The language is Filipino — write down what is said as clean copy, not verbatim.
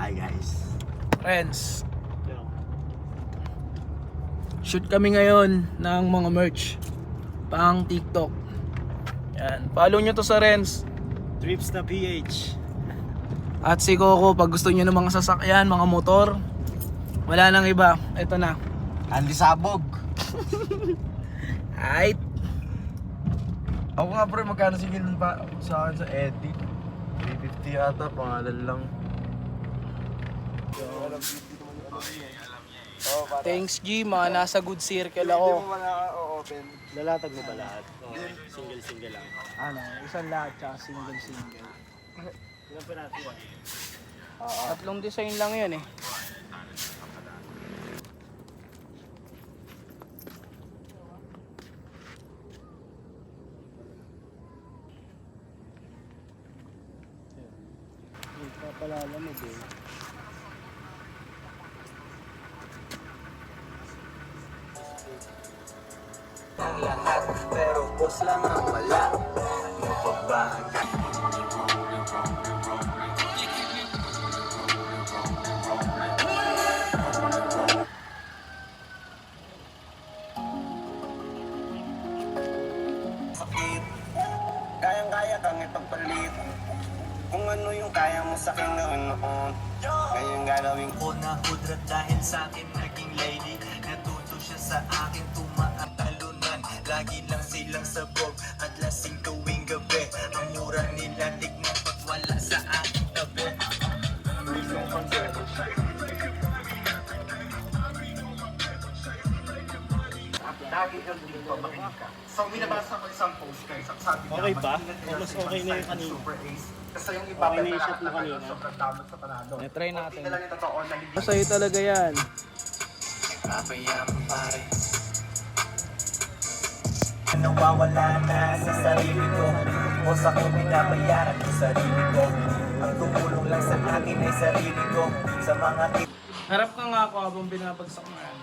Hi guys. Friends, shoot kami ngayon ng mga merch pang TikTok. Yan, follow nyo to sa Renz Trips na PH. at si Coco. Pag gusto nyo ng mga sasakyan, mga motor, wala nang iba, ito na. Andy Sabog. Ay, Ako nga pre, magkano singil pa sa akin sa edit? 350 ata, pangalan lang. thanks G, mga nasa good circle ako. open. Lalatag mo ba lahat? Single lang. Ano, isang lahat tsaka single. Ilan pa natin yan? Tatlong design lang yun eh. Papalala mo din. Ang lahat, pero boss lang ang wala. Ano pa ba? Sakit, kayang-kaya kang ipagpalit. Kung ano yung kaya mo sa akin noon. Ngayon gagawin ko na hudrat dahil sa akin naging lady. Natuto siya sa akin tumaatalunan. Lagi lang silang sabog at lasing tuwing gabi. Ang mura nila tignan pag wala sa aking tabi. Lagi kang dito makinig ka. So binabasa ko isang post guys. Sabi Okay ba? naman, Mas okay na yung kanina. Super Ace. Kasi yung iba Okay na yung shot mo kanina. sobrang tamad sa panalo. try natin. Hindi na lang yung totoo na hindi. Masaya talaga yan. Papayam pare. Nawawala na sa sarili ko. O sa akin binabayaran yung sarili ko. Ang tumulong lang sa akin ay sarili ko. Sa mga Harap ka nga ako habang binabagsak mo yan.